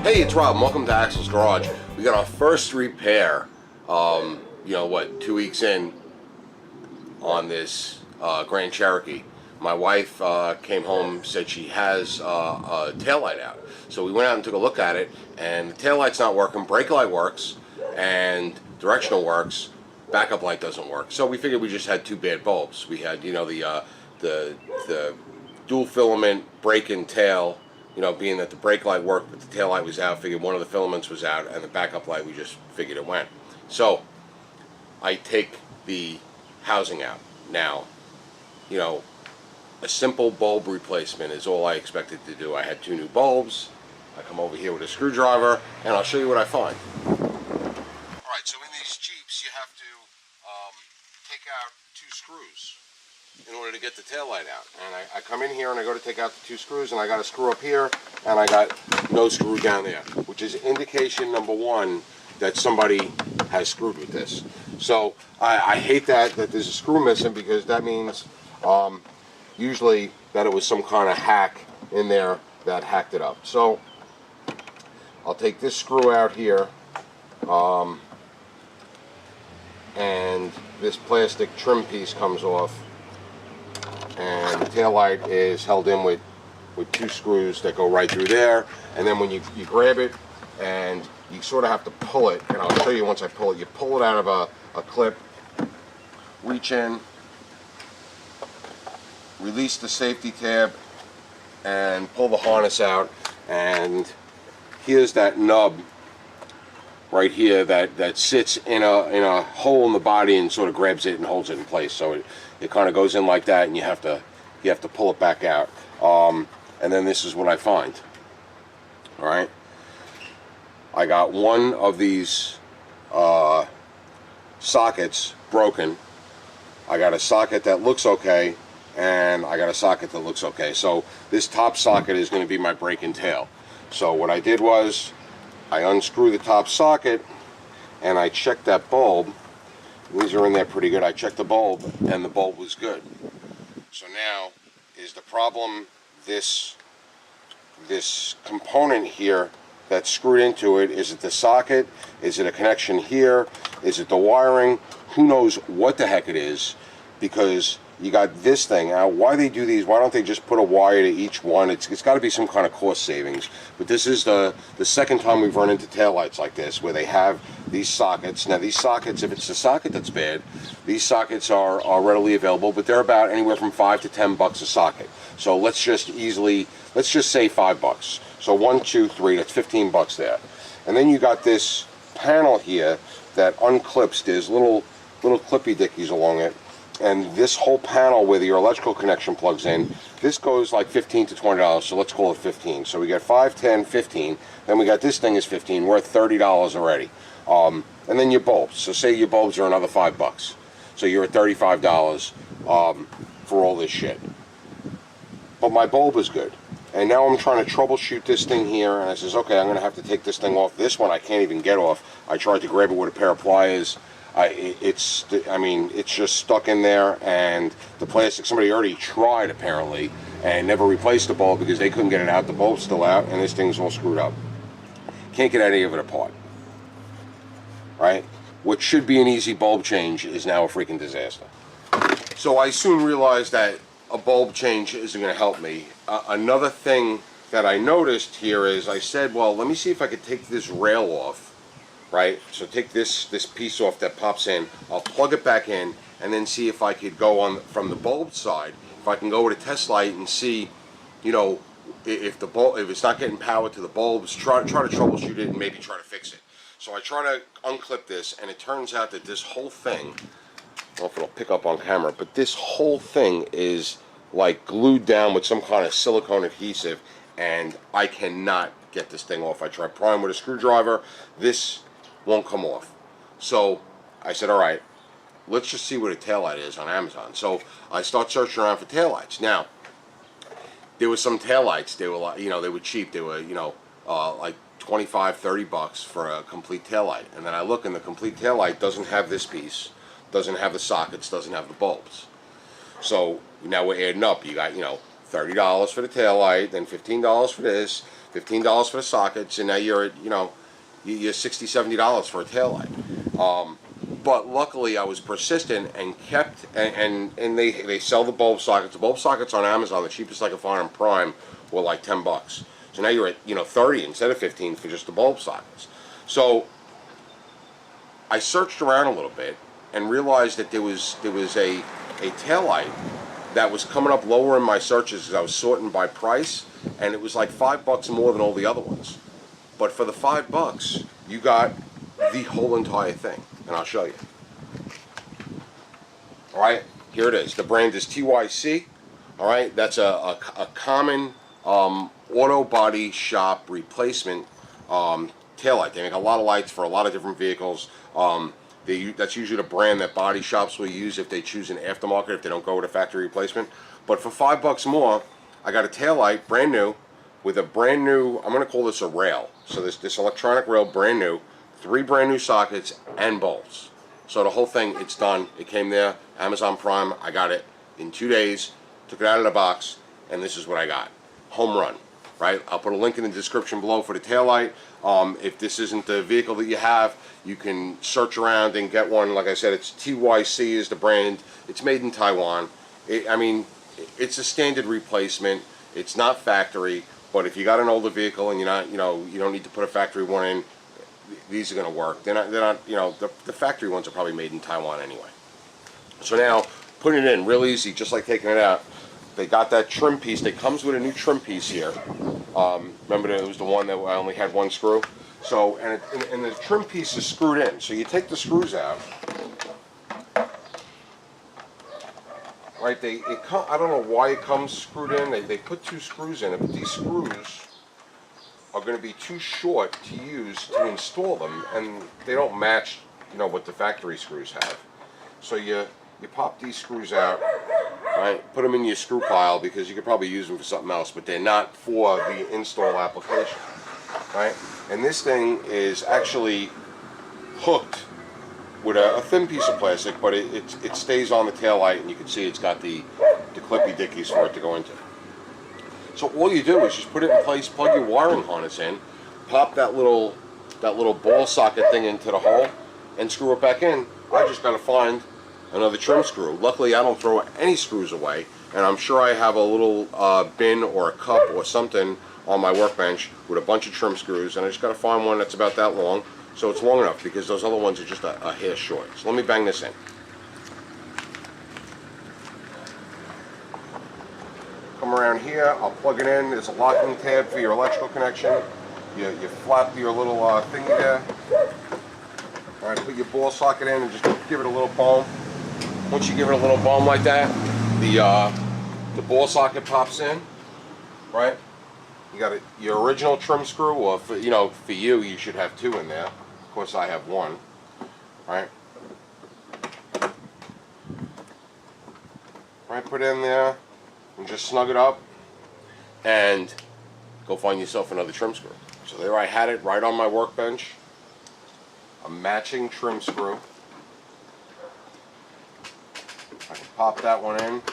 Hey, it's Rob. Welcome to Axel's Garage. We got our first repair, 2 weeks in on this Grand Cherokee. My wife came home, said she has a taillight out. So we went out and took a look at it, and the taillight's not working, brake light works, and directional works, backup light doesn't work. So we figured we just had two bad bulbs. We had, the dual filament brake and tail, being that the brake light worked but the tail light was out, figured one of the filaments was out, and the backup light, we just figured it went. So I take the housing out. Now, a simple bulb replacement is all I expected to do. I had two new bulbs. I come over here with a screwdriver, and I'll show you what I find. Alright, so in these Jeeps, you have to take out two screws in order to get the tail light out. And I come in here and I go to take out the two screws, and I got a screw up here and I got no screw down there, which is indication number one that somebody has screwed with this. So I hate that there's a screw missing, because that means usually that it was some kind of hack in there that hacked it up. So I'll take this screw out here, and this plastic trim piece comes off, and the tail light is held in with two screws that go right through there. And then when you grab it, and you sort of have to pull it, and I'll show you once I pull it. You pull it out of a clip, reach in, release the safety tab, and pull the harness out, and here's that nub right here that sits in a hole in the body and sort of grabs it and holds it in place. So it kind of goes in like that, and you have to pull it back out. And then this is what I find. All right, I got one of these sockets broken. I got a socket that looks okay, and I got a socket that looks okay. So this top socket is going to be my brake and tail. So what I did was I unscrew the top socket, and I checked that bulb. These are in there pretty good. I checked the bulb, and the bulb was good. So now, is the problem this component here that's screwed into it? Is it the socket? Is it a connection here? Is it the wiring? Who knows what the heck it is, because you got this thing. Now, why they do these, why don't they just put a wire to each one? It's got to be some kind of cost savings. But this is the second time we've run into taillights like this, where they have these sockets. Now, these sockets, if it's the socket that's bad, these sockets are readily available, but they're about anywhere from $5 to $10 a socket. So let's just say $5. So 1, 2, 3, that's $15 there. And then you got this panel here that unclips. There's little clippy dickies along it. And this whole panel where your electrical connection plugs in, this goes like $15 to $20, so let's call it 15. So we got 5, 10, 15, then we got this thing is 15, we're at $30 already. And then your bulbs, so say your bulbs are another $5. So you're at $35 for all this shit. But my bulb is good. And now I'm trying to troubleshoot this thing here, and I says, okay, I'm going to have to take this thing off. This one I can't even get off. I tried to grab it with a pair of pliers. It's just stuck in there, and the plastic, somebody already tried apparently and never replaced the bulb because they couldn't get it out. The bulb's still out, and this thing's all screwed up. Can't get any of it apart. Right? What should be an easy bulb change is now a freaking disaster. So I soon realized that a bulb change isn't going to help me. Another thing that I noticed here is I said, well, let me see if I could take this rail off. Right, so take this piece off that pops in, I'll plug it back in, and then see if I could go on from the bulb side, if I can go with a test light and see, if it's not getting power to the bulbs, try to troubleshoot it and maybe try to fix it. So I try to unclip this, and it turns out that this whole thing, I don't know if it'll pick up on camera, but this whole thing is like glued down with some kind of silicone adhesive, and I cannot get this thing off. I tried prying with a screwdriver. This won't come off. So I said, all right, let's just see what a taillight is on Amazon. So I start searching around for taillights. Now, there were some taillights. They were like, they were cheap. They were, like $25, $30 for a complete taillight. And then I look, and the complete taillight doesn't have this piece, doesn't have the sockets, doesn't have the bulbs. So now we're adding up. You got, $30 for the taillight, then $15 for this, $15 for the sockets, and now you're at, you're $60, $70 for a taillight. But luckily I was persistent and kept, and they sell the bulb sockets. The bulb sockets on Amazon, the cheapest I could find on Prime, were like $10. So now you're at 30 instead of 15 for just the bulb sockets. So I searched around a little bit and realized that there was a taillight that was coming up lower in my searches as I was sorting by price, and it was like $5 more than all the other ones. But for the $5, you got the whole entire thing, and I'll show you. All right, here it is. The brand is TYC. All right, that's a common auto body shop replacement taillight. They make a lot of lights for a lot of different vehicles. That's usually the brand that body shops will use if they choose an aftermarket, if they don't go with a factory replacement. But for $5 more, I got a taillight, brand new, with a brand new, I'm going to call this a rail. So this electronic rail, brand new, 3 brand new sockets and bolts. So the whole thing, it's done. It came there, Amazon Prime. I got it in 2 days, took it out of the box, and this is what I got. Home run, right? I'll put a link in the description below for the taillight. If this isn't the vehicle that you have, you can search around and get one. Like I said, it's TYC is the brand. It's made in Taiwan. It's a standard replacement. It's not factory, but if you got an older vehicle and you're not, you don't need to put a factory one in, these are going to work. They're not, the factory ones are probably made in Taiwan anyway. So now, putting it in, real easy, just like taking it out. They got that trim piece. It comes with a new trim piece here. Remember, it was the one that I only had one screw. So, and the trim piece is screwed in. So you take the screws out. Right? I don't know why it comes screwed in. They put 2 screws in it, but these screws are going to be too short to use to install them, and they don't match, what the factory screws have. So you pop these screws out, right? Put them in your screw pile because you could probably use them for something else, but they're not for the install application, right? And this thing is actually hooked with a thin piece of plastic, but it stays on the taillight, and you can see it's got the clippy dickies for it to go into. So all you do is just put it in place, plug your wiring harness in, pop that little ball socket thing into the hole, and screw it back in. I just got to find another trim screw. Luckily, I don't throw any screws away, and I'm sure I have a little bin or a cup or something on my workbench with a bunch of trim screws, and I just got to find one that's about that long, so it's long enough, because those other ones are just a hair short. So let me bang this in. Come around here, I'll plug it in. There's a locking tab for your electrical connection. You flap your little thingy there. All right, put your ball socket in and just give it a little boom. Once you give it a little boom like that, the ball socket pops in, right? You got your original trim screw, or for you should have 2 in there. Of course, I have 1, right? Right, put it in there and just snug it up, and go find yourself another trim screw. So there I had it right on my workbench, a matching trim screw. I can pop that one in,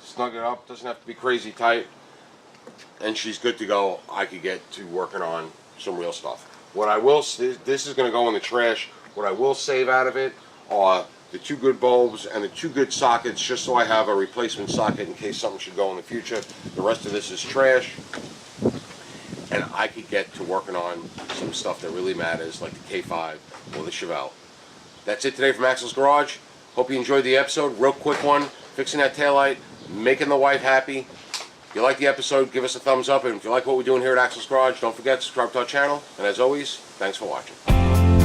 snug it up, doesn't have to be crazy tight, and she's good to go. I could get to working on some real stuff. What I will, this is going to go in the trash. What I will save out of it are the 2 good bulbs and the 2 good sockets, just so I have a replacement socket in case something should go in the future. The rest of this is trash, and I could get to working on some stuff that really matters, like the K5 or the Chevelle. That's it today from Axel's Garage. Hope you enjoyed the episode. Real quick one, fixing that taillight, making the wife happy. If you like the episode, give us a thumbs up, and if you like what we're doing here at Axel's Garage, don't forget to subscribe to our channel. And as always, thanks for watching.